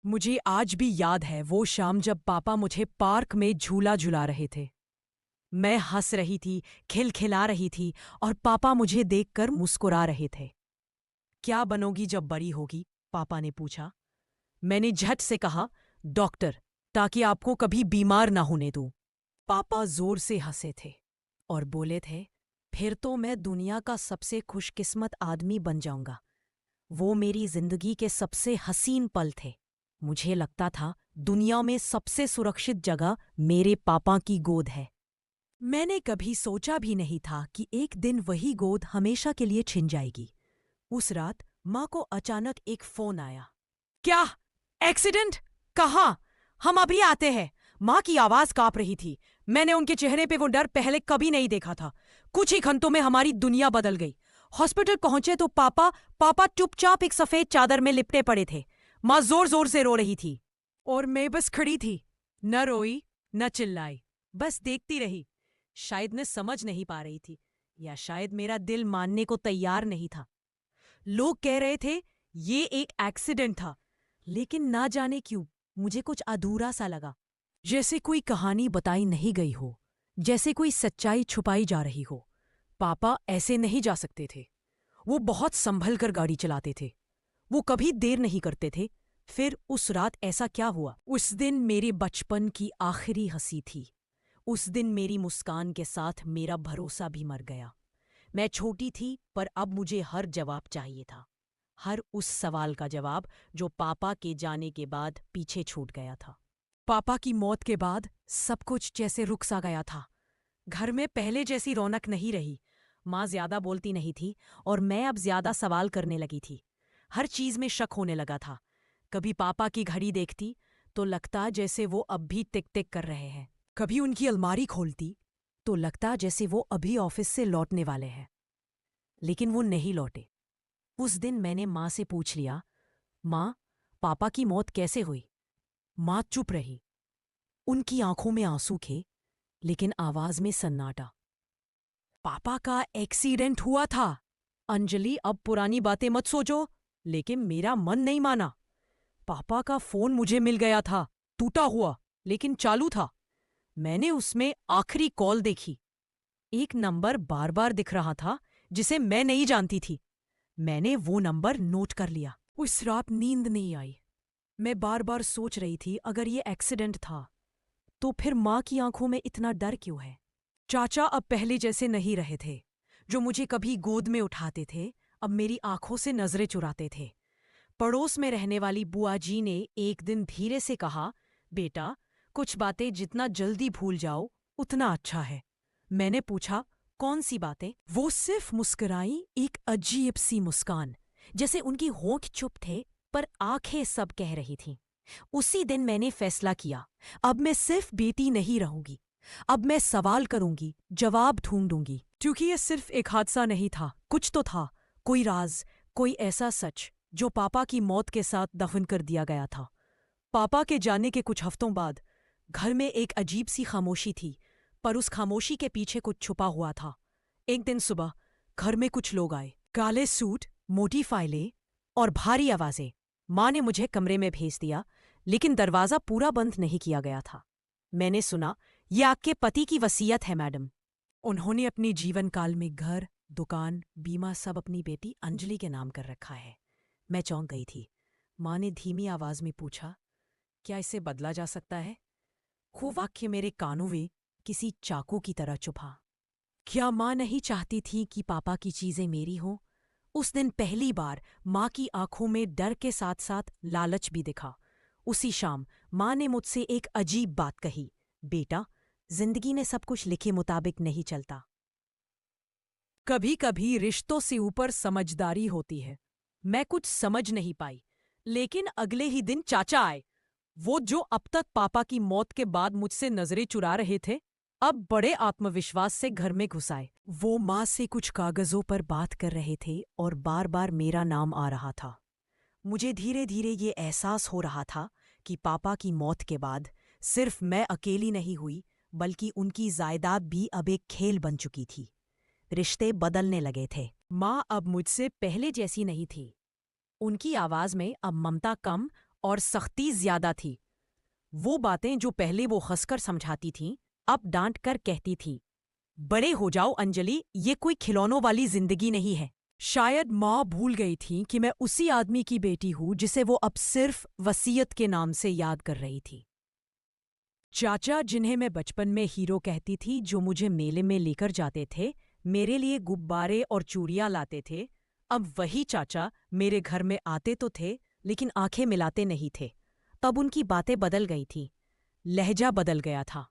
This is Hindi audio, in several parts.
मुझे आज भी याद है वो शाम जब पापा मुझे पार्क में झूला झुला रहे थे। मैं हंस रही थी, खिलखिला रही थी और पापा मुझे देखकर मुस्कुरा रहे थे। क्या बनोगी जब बड़ी होगी? पापा ने पूछा। मैंने झट से कहा, डॉक्टर, ताकि आपको कभी बीमार ना होने दूं। पापा जोर से हंसे थे और बोले थे, फिर तो मैं दुनिया का सबसे खुशकिस्मत आदमी बन जाऊंगा। वो मेरी जिंदगी के सबसे हसीन पल थे। मुझे लगता था दुनिया में सबसे सुरक्षित जगह मेरे पापा की गोद है। मैंने कभी सोचा भी नहीं था कि एक दिन वही गोद हमेशा के लिए छिन जाएगी। उस रात माँ को अचानक एक फोन आया। क्या? एक्सीडेंट? कहाँ? हम अभी आते हैं। माँ की आवाज कांप रही थी। मैंने उनके चेहरे पे वो डर पहले कभी नहीं देखा था। कुछ ही घंटों में हमारी दुनिया बदल गई। हॉस्पिटल पहुंचे तो पापा चुपचाप एक सफेद चादर में लिपटे पड़े थे। माँ जोर जोर से रो रही थी और मैं बस खड़ी थी। न रोई न चिल्लाई, बस देखती रही। शायद मैं समझ नहीं पा रही थी, या शायद मेरा दिल मानने को तैयार नहीं था। लोग कह रहे थे ये एक एक्सीडेंट था, लेकिन ना जाने क्यों मुझे कुछ अधूरा सा लगा। जैसे कोई कहानी बताई नहीं गई हो, जैसे कोई सच्चाई छुपाई जा रही हो। पापा ऐसे नहीं जा सकते थे। वो बहुत संभल कर गाड़ी चलाते थे। वो कभी देर नहीं करते थे। फिर उस रात ऐसा क्या हुआ? उस दिन मेरे बचपन की आखिरी हंसी थी। उस दिन मेरी मुस्कान के साथ मेरा भरोसा भी मर गया। मैं छोटी थी, पर अब मुझे हर जवाब चाहिए था। हर उस सवाल का जवाब जो पापा के जाने के बाद पीछे छूट गया था। पापा की मौत के बाद सब कुछ जैसे रुक सा गया था। घर में पहले जैसी रौनक नहीं रही। माँ ज्यादा बोलती नहीं थी और मैं अब ज्यादा सवाल करने लगी थी। हर चीज में शक होने लगा था। कभी पापा की घड़ी देखती तो लगता जैसे वो अब भी टिक टिक कर रहे हैं। कभी उनकी अलमारी खोलती तो लगता जैसे वो अभी ऑफिस से लौटने वाले हैं। लेकिन वो नहीं लौटे। उस दिन मैंने माँ से पूछ लिया, माँ, पापा की मौत कैसे हुई? माँ चुप रही। उनकी आंखों में आंसू थे, लेकिन आवाज में सन्नाटा। पापा का एक्सीडेंट हुआ था। अंजलि, अब पुरानी बातें मत सोचो। लेकिन मेरा मन नहीं माना। पापा का फोन मुझे मिल गया था, टूटा हुआ लेकिन चालू था। मैंने उसमें आखिरी कॉल देखी। एक नंबर बार बार दिख रहा था जिसे मैं नहीं जानती थी। मैंने वो नंबर नोट कर लिया। उस रात नींद नहीं आई। मैं बार बार सोच रही थी, अगर ये एक्सीडेंट था तो फिर माँ की आंखों में इतना डर क्यों है? चाचा अब पहले जैसे नहीं रहे थे। जो मुझे कभी गोद में उठाते थे, अब मेरी आंखों से नजरें चुराते थे। पड़ोस में रहने वाली बुआ जी ने एक दिन धीरे से कहा, बेटा, कुछ बातें जितना जल्दी भूल जाओ उतना अच्छा है। मैंने पूछा, कौन सी बातें? वो सिर्फ मुस्कुराई, एक अजीब सी मुस्कान, जैसे उनकी होंठ चुप थे पर आंखें सब कह रही थीं। उसी दिन मैंने फैसला किया, अब मैं सिर्फ बेटी नहीं रहूंगी। अब मैं सवाल करूंगी, जवाब ढूंढूंगी। क्योंकि ये सिर्फ एक हादसा नहीं था, कुछ तो था। कोई राज, कोई ऐसा सच जो पापा की मौत के साथ दफन कर दिया गया था। पापा के जाने के कुछ हफ्तों बाद घर में एक अजीब सी खामोशी थी, पर उस खामोशी के पीछे कुछ छुपा हुआ था। एक दिन सुबह घर में कुछ लोग आए। काले सूट, मोटी फाइलें और भारी आवाजें। माँ ने मुझे कमरे में भेज दिया, लेकिन दरवाजा पूरा बंद नहीं किया गया था। मैंने सुना, ये आपके पति की वसीयत है मैडम। उन्होंने अपने जीवन काल में घर, दुकान, बीमा सब अपनी बेटी अंजलि के नाम कर रखा है। मैं चौंक गई थी। माँ ने धीमी आवाज में पूछा, क्या इसे बदला जा सकता है? वो वाक्य मेरे कानों में किसी चाकू की तरह चुभा। क्या माँ नहीं चाहती थी कि पापा की चीजें मेरी हों? उस दिन पहली बार माँ की आंखों में डर के साथ साथ लालच भी दिखा। उसी शाम माँ ने मुझसे एक अजीब बात कही, बेटा, जिंदगी में सब कुछ लिखे मुताबिक नहीं चलता। कभी कभी रिश्तों से ऊपर समझदारी होती है। मैं कुछ समझ नहीं पाई, लेकिन अगले ही दिन चाचा आए। वो जो अब तक पापा की मौत के बाद मुझसे नजरें चुरा रहे थे, अब बड़े आत्मविश्वास से घर में घुस आए। वो माँ से कुछ कागजों पर बात कर रहे थे और बार बार मेरा नाम आ रहा था। मुझे धीरे धीरे ये एहसास हो रहा था कि पापा की मौत के बाद सिर्फ मैं अकेली नहीं हुई, बल्कि उनकी जायदाद भी अब एक खेल बन चुकी थी। रिश्ते बदलने लगे थे। माँ अब मुझसे पहले जैसी नहीं थी। उनकी आवाज में अब ममता कम और सख्ती ज्यादा थी। वो बातें जो पहले वो हंसकर समझाती थीं, अब डांट कर कहती थी, बड़े हो जाओ अंजलि, ये कोई खिलौनों वाली जिंदगी नहीं है। शायद माँ भूल गई थी कि मैं उसी आदमी की बेटी हूं जिसे वो अब सिर्फ वसीयत के नाम से याद कर रही थी। चाचा, जिन्हें मैं बचपन में हीरो कहती थी, जो मुझे मेले में लेकर जाते थे, मेरे लिए गुब्बारे और चूड़ियां लाते थे, अब वही चाचा मेरे घर में आते तो थे लेकिन आंखें मिलाते नहीं थे। तब उनकी बातें बदल गई थी, लहजा बदल गया था,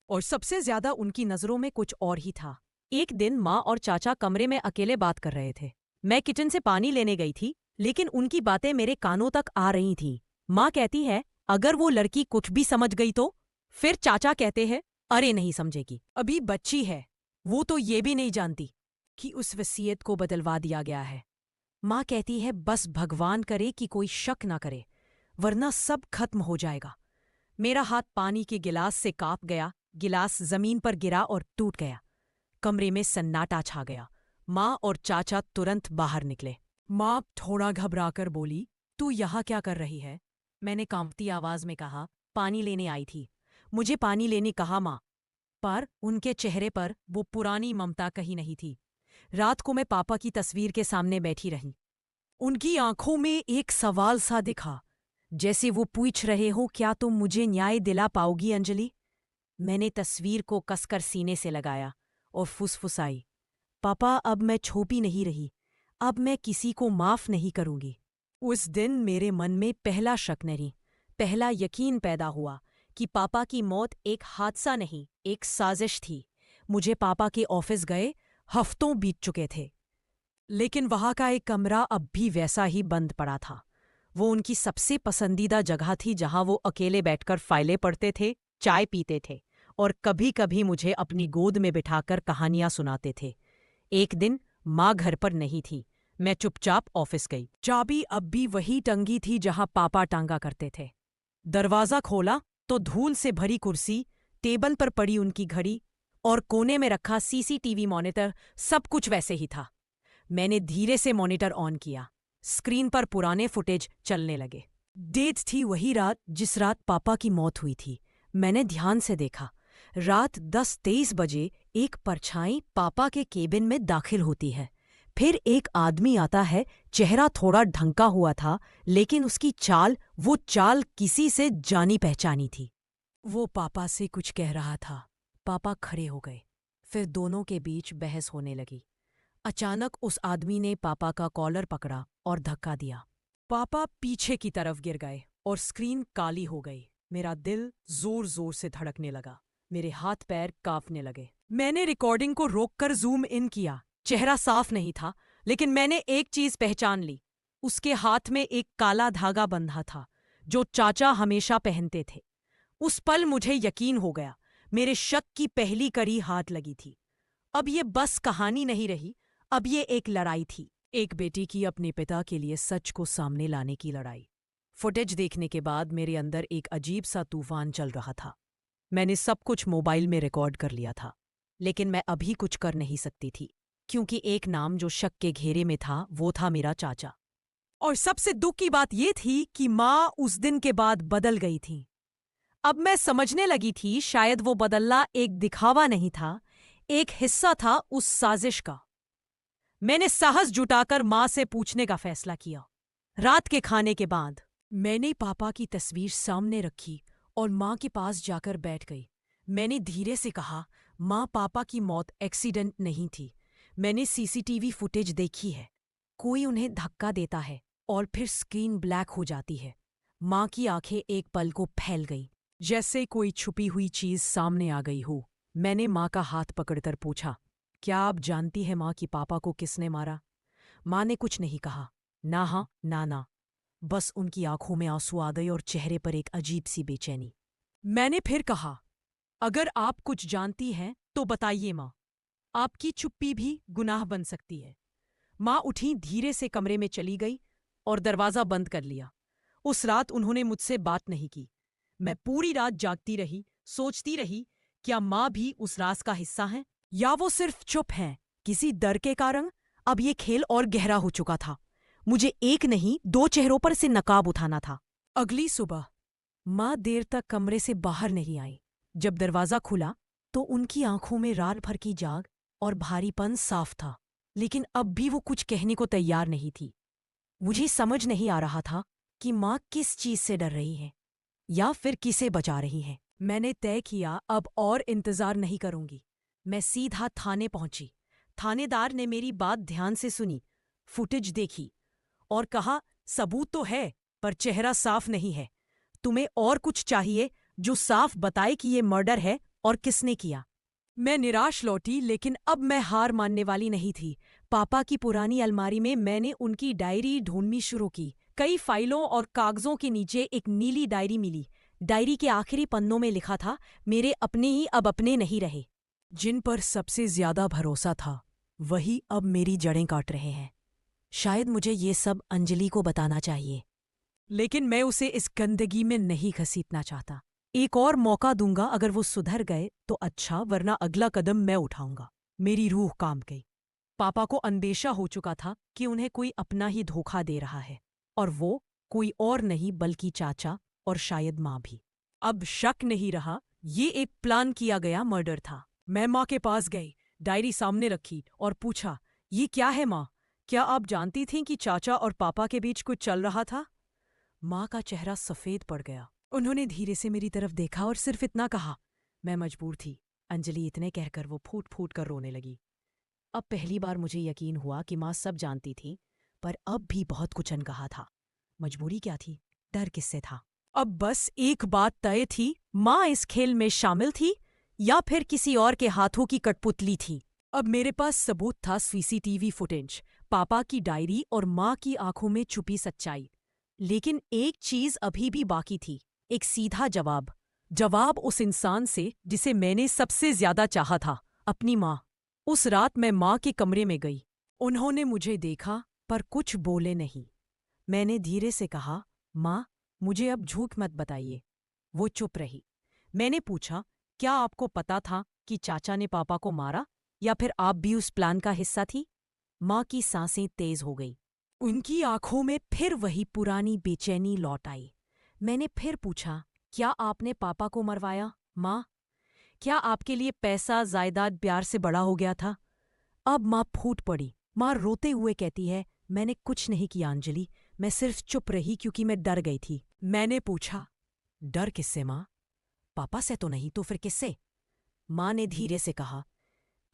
और सबसे ज्यादा उनकी नजरों में कुछ और ही था। एक दिन माँ और चाचा कमरे में अकेले बात कर रहे थे। मैं किचन से पानी लेने गई थी, लेकिन उनकी बातें मेरे कानों तक आ रही थीं। माँ कहती है, अगर वो लड़की कुछ भी समझ गई तो? फिर चाचा कहते हैं, अरे नहीं समझेगी, अभी बच्ची है, वो तो ये भी नहीं जानती कि उस वसीयत को बदलवा दिया गया है। माँ कहती है, बस भगवान करे कि कोई शक ना करे, वरना सब खत्म हो जाएगा। मेरा हाथ पानी के गिलास से कांप गया, गिलास जमीन पर गिरा और टूट गया। कमरे में सन्नाटा छा गया। माँ और चाचा तुरंत बाहर निकले। माँ थोड़ा घबराकर बोली, तू यहाँ क्या कर रही है? मैंने कांपती आवाज में कहा, पानी लेने आई थी। मुझे पानी लेने कहा माँ, पर उनके चेहरे पर वो पुरानी ममता कहीं नहीं थी। रात को मैं पापा की तस्वीर के सामने बैठी रही। उनकी आंखों में एक सवाल सा दिखा, जैसे वो पूछ रहे हो, क्या तुम मुझे न्याय दिला पाओगी अंजलि? मैंने तस्वीर को कसकर सीने से लगाया और फुसफुसाई, पापा, अब मैं छोपी नहीं रही, अब मैं किसी को माफ नहीं करूंगी। उस दिन मेरे मन में पहला शक नहीं, पहला यकीन पैदा हुआ कि पापा की मौत एक हादसा नहीं, एक साजिश थी। मुझे पापा के ऑफिस गए हफ्तों बीत चुके थे, लेकिन वहां का एक कमरा अब भी वैसा ही बंद पड़ा था। वो उनकी सबसे पसंदीदा जगह थी, जहां वो अकेले बैठकर फाइलें पढ़ते थे, चाय पीते थे और कभी-कभी मुझे अपनी गोद में बिठाकर कहानियां सुनाते थे। एक दिन माँ घर पर नहीं थी। मैं चुपचाप ऑफिस गई। चाबी अब भी वही टंगी थी जहां पापा टांगा करते थे। दरवाजा खोला तो धूल से भरी कुर्सी, टेबल पर पड़ी उनकी घड़ी और कोने में रखा सीसीटीवी मॉनिटर, सब कुछ वैसे ही था। मैंने धीरे से मॉनिटर ऑन किया। स्क्रीन पर पुराने फुटेज चलने लगे। डेट थी वही रात जिस रात पापा की मौत हुई थी। मैंने ध्यान से देखा। रात 10:23 बजे एक परछाई पापा के केबिन में दाखिल होती है। फिर एक आदमी आता है। चेहरा थोड़ा ढंका हुआ था, लेकिन उसकी चाल, वो चाल किसी से जानी पहचानी थी। वो पापा से कुछ कह रहा था। पापा खड़े हो गए। फिर दोनों के बीच बहस होने लगी। अचानक उस आदमी ने पापा का कॉलर पकड़ा और धक्का दिया। पापा पीछे की तरफ गिर गए और स्क्रीन काली हो गई। मेरा दिल जोर जोर से धड़कने लगा। मेरे हाथ पैर कांपने लगे। मैंने रिकॉर्डिंग को रोककर जूम इन किया। चेहरा साफ नहीं था, लेकिन मैंने एक चीज पहचान ली। उसके हाथ में एक काला धागा बंधा था, जो चाचा हमेशा पहनते थे। उस पल मुझे यकीन हो गया, मेरे शक की पहली कड़ी हाथ लगी थी। अब ये बस कहानी नहीं रही, अब ये एक लड़ाई थी। एक बेटी की अपने पिता के लिए सच को सामने लाने की लड़ाई। फुटेज देखने के बाद मेरे अंदर एक अजीब सा तूफान चल रहा था। मैंने सब कुछ मोबाइल में रिकॉर्ड कर लिया था, लेकिन मैं अभी कुछ कर नहीं सकती थी, क्योंकि एक नाम जो शक के घेरे में था, वो था मेरा चाचा। और सबसे दुख की बात ये थी कि माँ उस दिन के बाद बदल गई थी। अब मैं समझने लगी थी, शायद वो बदलना एक दिखावा नहीं था, एक हिस्सा था उस साजिश का। मैंने साहस जुटाकर माँ से पूछने का फैसला किया। रात के खाने के बाद मैंने पापा की तस्वीर सामने रखी और माँ के पास जाकर बैठ गई। मैंने धीरे से कहा, माँ, पापा की मौत एक्सीडेंट नहीं थी। मैंने सीसीटीवी फुटेज देखी है। कोई उन्हें धक्का देता है और फिर स्क्रीन ब्लैक हो जाती है। माँ की आंखें एक पल को फैल गई, जैसे कोई छुपी हुई चीज सामने आ गई हो। मैंने माँ का हाथ पकड़कर पूछा, क्या आप जानती हैं माँ कि पापा को किसने मारा? माँ ने कुछ नहीं कहा, ना हाँ ना ना। बस उनकी आंखों में आंसू आ गए और चेहरे पर एक अजीब सी बेचैनी। मैंने फिर कहा, अगर आप कुछ जानती हैं तो बताइए माँ, आपकी चुप्पी भी गुनाह बन सकती है। माँ उठी, धीरे से कमरे में चली गई और दरवाजा बंद कर लिया। उस रात उन्होंने मुझसे बात नहीं की। मैं पूरी रात जागती रही, सोचती रही, क्या माँ भी उस राज का हिस्सा है या वो सिर्फ चुप हैं किसी डर के कारण। अब ये खेल और गहरा हो चुका था। मुझे एक नहीं, दो चेहरों पर से नकाब उठाना था। अगली सुबह माँ देर तक कमरे से बाहर नहीं आई। जब दरवाजा खुला तो उनकी आंखों में रात भर की जाग और भारीपन साफ था, लेकिन अब भी वो कुछ कहने को तैयार नहीं थी। मुझे समझ नहीं आ रहा था कि माँ किस चीज से डर रही है या फिर किसे बचा रही है। मैंने तय किया अब और इंतजार नहीं करूंगी। मैं सीधा थाने पहुंची। थानेदार ने मेरी बात ध्यान से सुनी, फुटेज देखी और कहा, सबूत तो है पर चेहरा साफ नहीं है। तुम्हें और कुछ चाहिए जो साफ बताए कि ये मर्डर है और किसने किया। मैं निराश लौटी, लेकिन अब मैं हार मानने वाली नहीं थी। पापा की पुरानी अलमारी में मैंने उनकी डायरी ढूंढनी शुरू की। कई फाइलों और कागजों के नीचे एक नीली डायरी मिली। डायरी के आखिरी पन्नों में लिखा था, मेरे अपने ही अब अपने नहीं रहे। जिन पर सबसे ज्यादा भरोसा था वही अब मेरी जड़ें काट रहे हैं। शायद मुझे ये सब अंजलि को बताना चाहिए, लेकिन मैं उसे इस गंदगी में नहीं घसीटना चाहता। एक और मौका दूंगा, अगर वो सुधर गए तो अच्छा, वरना अगला कदम मैं उठाऊंगा। मेरी रूह कांप गई। पापा को अंदेशा हो चुका था कि उन्हें कोई अपना ही धोखा दे रहा है, और वो कोई और नहीं बल्कि चाचा और शायद माँ भी। अब शक नहीं रहा, ये एक प्लान किया गया मर्डर था। मैं माँ के पास गई, डायरी सामने रखी और पूछा, ये क्या है माँ? क्या आप जानती थीं कि चाचा और पापा के बीच कुछ चल रहा था? माँ का चेहरा सफेद पड़ गया। उन्होंने धीरे से मेरी तरफ देखा और सिर्फ इतना कहा, मैं मजबूर थी अंजलि। इतने कहकर वो फूट फूट कर रोने लगी। अब पहली बार मुझे यकीन हुआ कि माँ सब जानती थी, पर अब भी बहुत कुछ अनकहा था। मजबूरी क्या थी? डर किससे था? अब बस एक बात तय थी, माँ इस खेल में शामिल थी या फिर किसी और के हाथों की कठपुतली थी। अब मेरे पास सबूत था, सीसीटीवी फुटेज, पापा की डायरी और माँ की आंखों में छुपी सच्चाई। लेकिन एक चीज अभी भी बाकी थी, एक सीधा जवाब। जवाब उस इंसान से जिसे मैंने सबसे ज्यादा चाहा था, अपनी माँ। उस रात मैं माँ के कमरे में गई। उन्होंने मुझे देखा पर कुछ बोले नहीं। मैंने धीरे से कहा, माँ मुझे अब झूठ मत बताइए। वो चुप रही। मैंने पूछा, क्या आपको पता था कि चाचा ने पापा को मारा, या फिर आप भी उस प्लान का हिस्सा थी? माँ की सांसें तेज हो गई। उनकी आंखों में फिर वही पुरानी बेचैनी लौट आई। मैंने फिर पूछा, क्या आपने पापा को मरवाया माँ? क्या आपके लिए पैसा जायदाद प्यार से बड़ा हो गया था? अब माँ फूट पड़ी। माँ रोते हुए कहती है, मैंने कुछ नहीं किया अंजलि, मैं सिर्फ चुप रही क्योंकि मैं डर गई थी। मैंने पूछा, डर किससे माँ? पापा से तो नहीं, तो फिर किससे? माँ ने धीरे से कहा,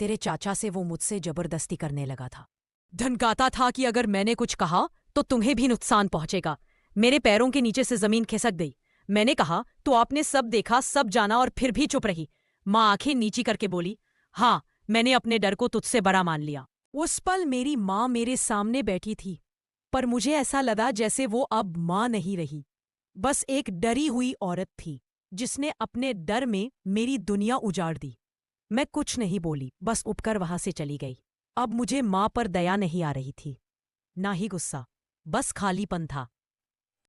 तेरे चाचा से। वो मुझसे जबरदस्ती करने लगा था। धमकाता था कि अगर मैंने कुछ कहा तो तुम्हें भी नुकसान पहुंचेगा। मेरे पैरों के नीचे से जमीन खिसक गई। मैंने कहा, तो आपने सब देखा, सब जाना और फिर भी चुप रही। माँ आंखें नीची करके बोली, हाँ, मैंने अपने डर को तुझसे बड़ा मान लिया। उस पल मेरी माँ मेरे सामने बैठी थी, पर मुझे ऐसा लगा जैसे वो अब माँ नहीं रही, बस एक डरी हुई औरत थी जिसने अपने डर में मेरी दुनिया उजाड़ दी। मैं कुछ नहीं बोली, बस उठकर वहां से चली गई। अब मुझे माँ पर दया नहीं आ रही थी, ना ही गुस्सा, बस खालीपन था।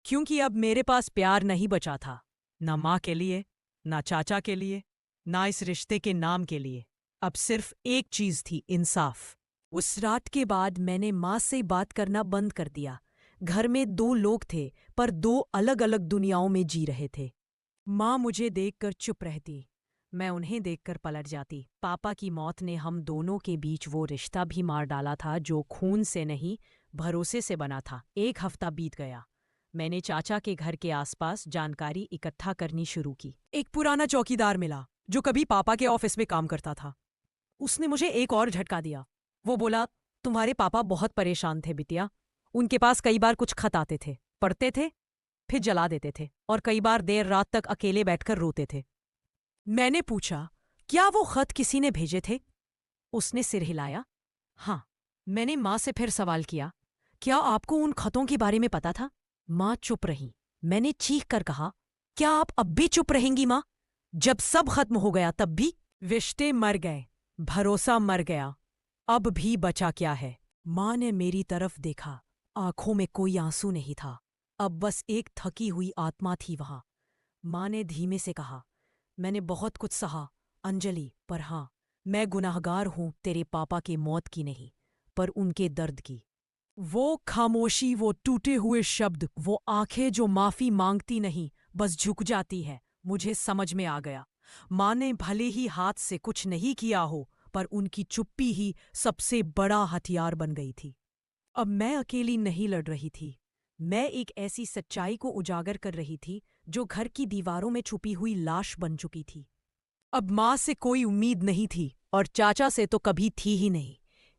क्योंकि अब मेरे पास प्यार नहीं बचा था, ना माँ के लिए, ना चाचा के लिए, ना इस रिश्ते के नाम के लिए। अब सिर्फ एक चीज थी, इंसाफ। उस रात के बाद मैंने माँ से बात करना बंद कर दिया। घर में दो लोग थे, पर दो अलग अलग दुनियाओं में जी रहे थे। माँ मुझे देखकर चुप रहती, मैं उन्हें देखकर पलट जाती। पापा की मौत ने हम दोनों के बीच वो रिश्ता भी मार डाला था जो खून से नहीं, भरोसे से बना था। एक हफ्ता बीत गया। मैंने चाचा के घर के आसपास जानकारी इकट्ठा करनी शुरू की। एक पुराना चौकीदार मिला जो कभी पापा के ऑफिस में काम करता था। उसने मुझे एक और झटका दिया। वो बोला, तुम्हारे पापा बहुत परेशान थे बिटिया। उनके पास कई बार कुछ खत आते थे, पढ़ते थे, फिर जला देते थे, और कई बार देर रात तक अकेले बैठकर रोते थे। मैंने पूछा, क्या वो खत किसी ने भेजे थे? उसने सिर हिलाया। हाँ। मैंने माँ से फिर सवाल किया, क्या आपको उन खतों के बारे में पता था? माँ चुप रही। मैंने चीख कर कहा, क्या आप अब भी चुप रहेंगी माँ? जब सब खत्म हो गया तब भी? रिश्ते मर गए, भरोसा मर गया, अब भी बचा क्या है? माँ ने मेरी तरफ देखा। आंखों में कोई आंसू नहीं था, अब बस एक थकी हुई आत्मा थी वहां। माँ ने धीमे से कहा, मैंने बहुत कुछ सहा अंजलि, पर हाँ, मैं गुनाहगार हूं तेरे पापा की मौत की नहीं, पर उनके दर्द की। वो खामोशी, वो टूटे हुए शब्द, वो आंखें जो माफी मांगती नहीं, बस झुक जाती है। मुझे समझ में आ गया। माँ ने भले ही हाथ से कुछ नहीं किया हो, पर उनकी चुप्पी ही सबसे बड़ा हथियार बन गई थी। अब मैं अकेली नहीं लड़ रही थी। मैं एक ऐसी सच्चाई को उजागर कर रही थी जो घर की दीवारों में छुपी हुई लाश बन चुकी थी। अब माँ से कोई उम्मीद नहीं थी और चाचा से तो कभी थी ही नहीं।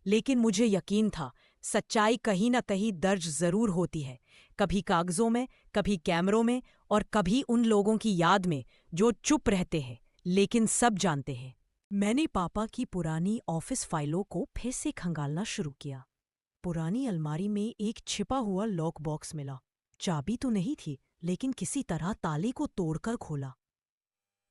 लेकिन मुझे यकीन था, सच्चाई कहीं न कहीं दर्ज जरूर होती है, कभी कागजों में, कभी कैमरों में, और कभी उन लोगों की याद में जो चुप रहते हैं लेकिन सब जानते हैं। मैंने पापा की पुरानी ऑफिस फाइलों को फिर से खंगालना शुरू किया। पुरानी अलमारी में एक छिपा हुआ लॉक बॉक्स मिला। चाबी तो नहीं थी, लेकिन किसी तरह ताले को तोड़कर खोला।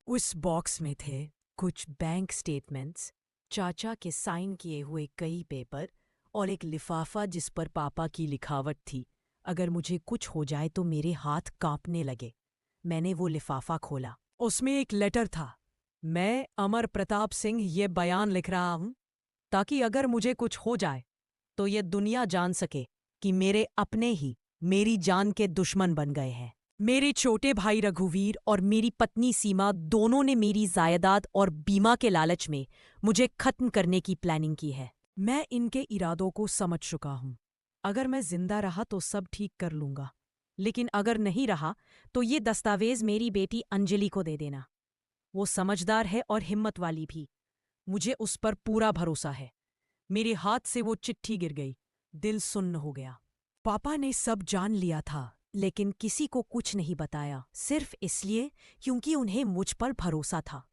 उस बॉक्स में थे कुछ बैंक स्टेटमेंट्स, चाचा के साइन किए हुए कई पेपर और एक लिफाफा जिस पर पापा की लिखावट थी, अगर मुझे कुछ हो जाए तो मेरे हाथ कांपने लगे। मैंने वो लिफाफा खोला। उसमें एक लेटर था। मैं अमर प्रताप सिंह ये बयान लिख रहा हूं ताकि अगर मुझे कुछ हो जाए तो ये दुनिया जान सके कि मेरे अपने ही मेरी जान के दुश्मन बन गए हैं। मेरे छोटे भाई रघुवीर और मेरी पत्नी सीमा दोनों ने मेरी जायदाद और बीमा के लालच में मुझे खत्म करने की प्लानिंग की है। मैं इनके इरादों को समझ चुका हूं। अगर मैं जिंदा रहा तो सब ठीक कर लूंगा, लेकिन अगर नहीं रहा तो ये दस्तावेज मेरी बेटी अंजलि को दे देना। वो समझदार है और हिम्मत वाली भी। मुझे उस पर पूरा भरोसा है। मेरे हाथ से वो चिट्ठी गिर गई। दिल सुन्न हो गया। पापा ने सब जान लिया था, लेकिन किसी को कुछ नहीं बताया, सिर्फ इसलिए क्योंकि उन्हें मुझ पर भरोसा था।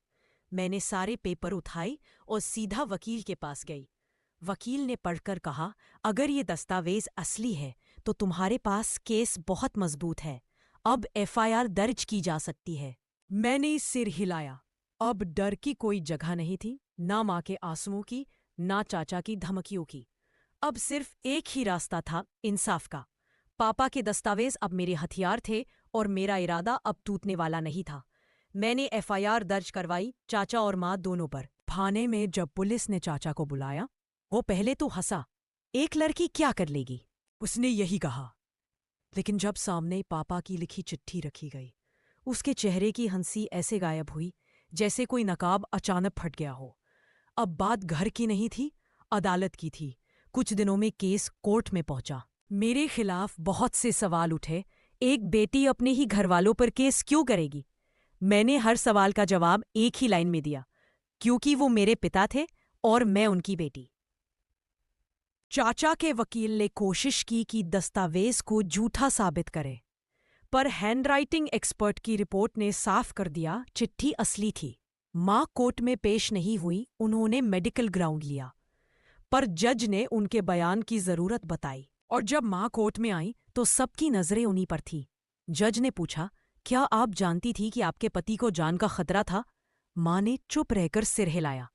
मैंने सारे पेपर उठाए और सीधा वकील के पास गई। वकील ने पढ़कर कहा, अगर ये दस्तावेज असली है तो तुम्हारे पास केस बहुत मजबूत है। अब एफआईआर दर्ज की जा सकती है। मैंने सिर हिलाया। अब डर की कोई जगह नहीं थी, ना माँ के आंसुओं की, ना चाचा की धमकियों की। अब सिर्फ एक ही रास्ता था, इंसाफ का। पापा के दस्तावेज अब मेरे हथियार थे और मेरा इरादा अब टूटने वाला नहीं था। मैंने एफआईआर दर्ज करवाई, चाचा और माँ दोनों पर। थाने में जब पुलिस ने चाचा को बुलाया, वो पहले तो हंसा। एक लड़की क्या कर लेगी, उसने यही कहा। लेकिन जब सामने पापा की लिखी चिट्ठी रखी गई, उसके चेहरे की हंसी ऐसे गायब हुई जैसे कोई नकाब अचानक फट गया हो। अब बात घर की नहीं थी, अदालत की थी। कुछ दिनों में केस कोर्ट में पहुंचा। मेरे खिलाफ बहुत से सवाल उठे। एक बेटी अपने ही घरवालों पर केस क्यों करेगी? मैंने हर सवाल का जवाब एक ही लाइन में दिया, क्योंकि वो मेरे पिता थे और मैं उनकी बेटी। चाचा के वकील ने कोशिश की कि दस्तावेज को झूठा साबित करे, पर हैंडराइटिंग एक्सपर्ट की रिपोर्ट ने साफ कर दिया चिट्ठी असली थी। मां कोर्ट में पेश नहीं हुई, उन्होंने मेडिकल ग्राउंड लिया, पर जज ने उनके बयान की जरूरत बताई। और जब मां कोर्ट में आई तो सबकी नजरें उन्हीं पर थी। जज ने पूछा, क्या आप जानती थी कि आपके पति को जान का खतरा था? मां ने चुप रहकर सिर हिलाया।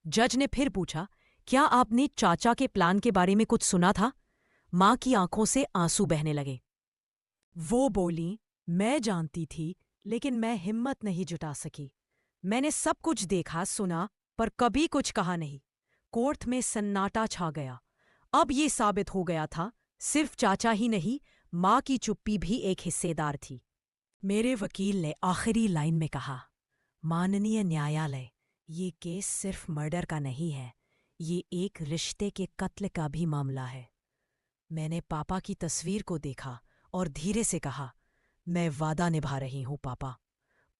जज ने फिर पूछा, क्या आपने चाचा के प्लान के बारे में कुछ सुना था? मां की आंखों से आंसू बहने लगे। वो बोली, मैं जानती थी, लेकिन मैं हिम्मत नहीं जुटा सकी। मैंने सब कुछ देखा सुना, पर कभी कुछ कहा नहीं। कोर्ट में सन्नाटा छा गया। अब ये साबित हो गया था, सिर्फ चाचा ही नहीं, मां की चुप्पी भी एक हिस्सेदार थी। मेरे वकील ने आखिरी लाइन में कहा, माननीय न्यायालय, ये केस सिर्फ मर्डर का नहीं है, ये एक रिश्ते के कत्ल का भी मामला है। मैंने पापा की तस्वीर को देखा और धीरे से कहा, मैं वादा निभा रही हूं पापा।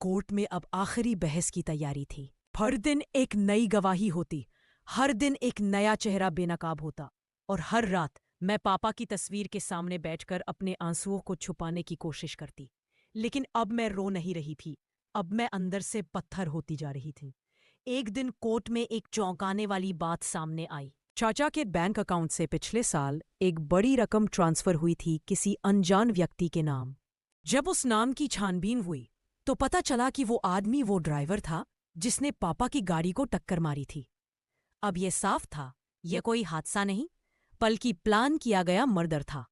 कोर्ट में अब आखिरी बहस की तैयारी थी। हर दिन एक नई गवाही होती, हर दिन एक नया चेहरा बेनकाब होता, और हर रात मैं पापा की तस्वीर के सामने बैठकर अपने आंसुओं को छुपाने की कोशिश करती। लेकिन अब मैं रो नहीं रही थी, अब मैं अंदर से पत्थर होती जा रही थी। एक दिन कोर्ट में एक चौंकाने वाली बात सामने आई। चाचा के बैंक अकाउंट से पिछले साल एक बड़ी रकम ट्रांसफर हुई थी किसी अनजान व्यक्ति के नाम। जब उस नाम की छानबीन हुई तो पता चला कि वो आदमी वो ड्राइवर था जिसने पापा की गाड़ी को टक्कर मारी थी। अब यह साफ था, यह कोई हादसा नहीं, बल्कि प्लान किया गया मर्डर था।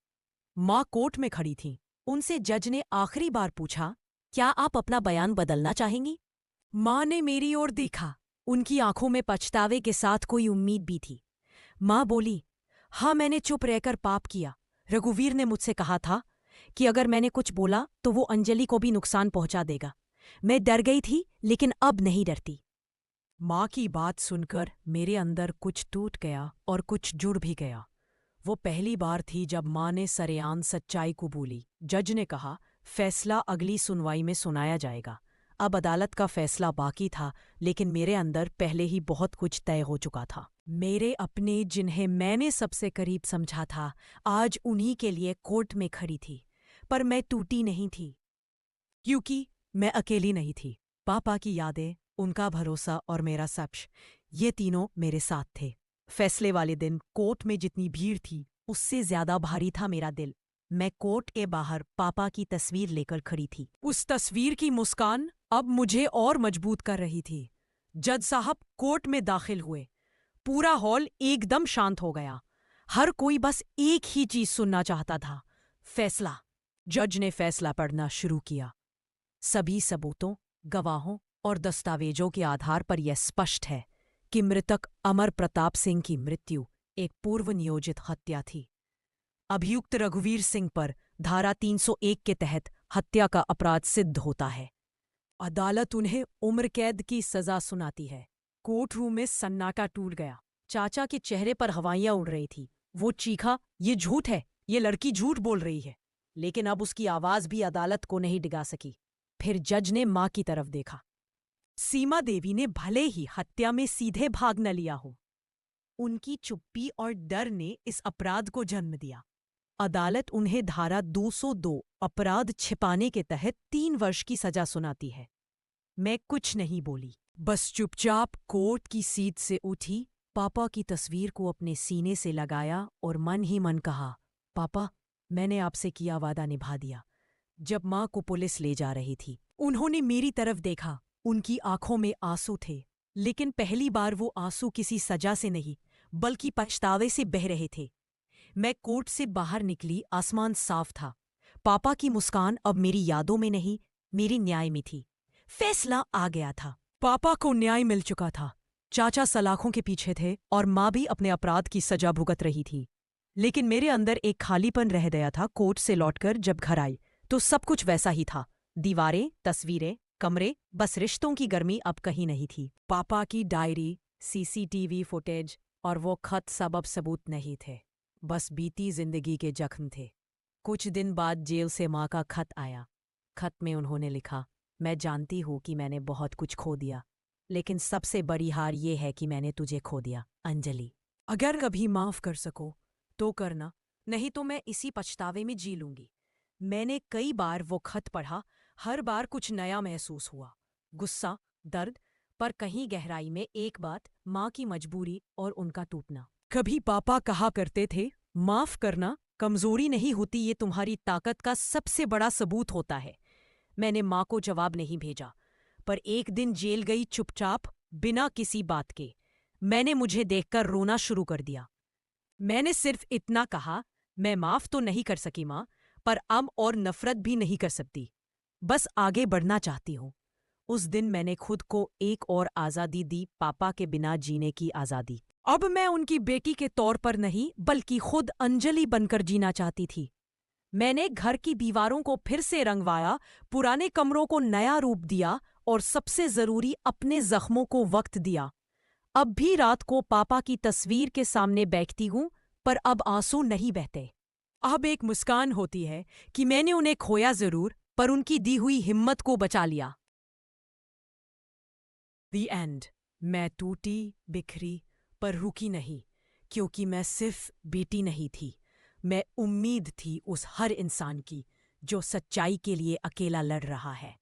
मां कोर्ट में खड़ी थी। उनसे जज ने आखिरी बार पूछा, क्या आप अपना बयान बदलना चाहेंगी? मां ने मेरी ओर देखा। उनकी आंखों में पछतावे के साथ कोई उम्मीद भी थी। मां बोली, हाँ, मैंने चुप रहकर पाप किया। रघुवीर ने मुझसे कहा था कि अगर मैंने कुछ बोला तो वो अंजलि को भी नुकसान पहुंचा देगा। मैं डर गई थी, लेकिन अब नहीं डरती। माँ की बात सुनकर मेरे अंदर कुछ टूट गया और कुछ जुड़ भी गया। वो पहली बार थी जब माँ ने सरेआम सच्चाई को बोली। जज ने कहा, फैसला अगली सुनवाई में सुनाया जाएगा। अब अदालत का फैसला बाकी था, लेकिन मेरे अंदर पहले ही बहुत कुछ तय हो चुका था। मेरे अपने, जिन्हें मैंने सबसे करीब समझा था, आज उन्हीं के लिए कोर्ट में खड़ी थी। पर मैं टूटी नहीं थी, क्योंकि मैं अकेली नहीं थी। पापा की यादें, उनका भरोसा और मेरा सब्र, ये तीनों मेरे साथ थे। फैसले वाले दिन कोर्ट में जितनी भीड़ थी, उससे ज्यादा भारी था मेरा दिल। मैं कोर्ट के बाहर पापा की तस्वीर लेकर खड़ी थी। उस तस्वीर की मुस्कान अब मुझे और मजबूत कर रही थी। जज साहब कोर्ट में दाखिल हुए। पूरा हॉल एकदम शांत हो गया। हर कोई बस एक ही चीज सुनना चाहता था, फैसला। जज ने फैसला पढ़ना शुरू किया। सभी सबूतों, गवाहों और दस्तावेजों के आधार पर यह स्पष्ट है कि मृतक अमर प्रताप सिंह की मृत्यु एक पूर्व नियोजित हत्या थी। अभियुक्त रघुवीर सिंह पर धारा 301 के तहत हत्या का अपराध सिद्ध होता है। अदालत उन्हें उम्र कैद की सजा सुनाती है। कोर्ट रूम में सन्नाटा टूट गया। चाचा के चेहरे पर हवाइयां उड़ रही थी। वो चीखा, ये झूठ है, ये लड़की झूठ बोल रही है। लेकिन अब उसकी आवाज भी अदालत को नहीं डिगा सकी। फिर जज ने मां की तरफ देखा। सीमा देवी ने भले ही हत्या में सीधे भाग न लिया हो, उनकी चुप्पी और डर ने इस अपराध को जन्म दिया। अदालत उन्हें धारा 202 अपराध छिपाने के तहत 3 वर्ष की सजा सुनाती है। मैं कुछ नहीं बोली, बस चुपचाप कोर्ट की सीट से उठी, पापा की तस्वीर को अपने सीने से लगाया और मन ही मन कहा, पापा, मैंने आपसे किया वादा निभा दिया। जब माँ को पुलिस ले जा रही थी, उन्होंने मेरी तरफ देखा। उनकी आंखों में आंसू थे, लेकिन पहली बार वो आंसू किसी सजा से नहीं, बल्कि पछतावे से बह रहे थे। मैं कोर्ट से बाहर निकली, आसमान साफ था। पापा की मुस्कान अब मेरी यादों में नहीं, मेरी न्याय में थी। फैसला आ गया था। पापा को न्याय मिल चुका था। चाचा सलाखों के पीछे थे और माँ भी अपने अपराध की सजा भुगत रही थी। लेकिन मेरे अंदर एक खालीपन रह गया था। कोर्ट से लौटकर जब घर आई तो सब कुछ वैसा ही था। दीवारें, तस्वीरें, कमरे, बस रिश्तों की गर्मी अब कहीं नहीं थी। पापा की डायरी, सीसीटीवी फुटेज और वो खत सब अब सबूत नहीं थे, बस बीती जिंदगी के जख्म थे। कुछ दिन बाद जेल से माँ का खत आया। खत में उन्होंने लिखा, मैं जानती हूँ कि मैंने बहुत कुछ खो दिया, लेकिन सबसे बड़ी हार ये है कि मैंने तुझे खो दिया, अंजलि। अगर कभी माफ कर सको तो करना, नहीं तो मैं इसी पछतावे में जी लूंगी। मैंने कई बार वो खत पढ़ा, हर बार कुछ नया महसूस हुआ। गुस्सा, दर्द, पर कहीं गहराई में एक बात, माँ की मजबूरी और उनका टूटना। कभी पापा कहा करते थे, माफ करना कमजोरी नहीं होती, ये तुम्हारी ताकत का सबसे बड़ा सबूत होता है। मैंने माँ को जवाब नहीं भेजा, पर एक दिन जेल गई चुपचाप, बिना किसी बात के। मैंने मुझे देखकर रोना शुरू कर दिया। मैंने सिर्फ इतना कहा, मैं माफ तो नहीं कर सकी माँ, पर अब और नफरत भी नहीं कर सकती, बस आगे बढ़ना चाहती हूँ। उस दिन मैंने खुद को एक और आज़ादी दी, पापा के बिना जीने की आज़ादी। अब मैं उनकी बेटी के तौर पर नहीं, बल्कि खुद अंजलि बनकर जीना चाहती थी। मैंने घर की दीवारों को फिर से रंगवाया, पुराने कमरों को नया रूप दिया और सबसे जरूरी, अपने जख्मों को वक्त दिया। अब भी रात को पापा की तस्वीर के सामने बैठती हूँ, पर अब आंसू नहीं बहते। अब एक मुस्कान होती है कि मैंने उन्हें खोया जरूर, पर उनकी दी हुई हिम्मत को बचा लिया। The end। मैं टूटी, बिखरी, पर रुकी नहीं, क्योंकि मैं सिर्फ बेटी नहीं थी, मैं उम्मीद थी उस हर इंसान की जो सच्चाई के लिए अकेला लड़ रहा है।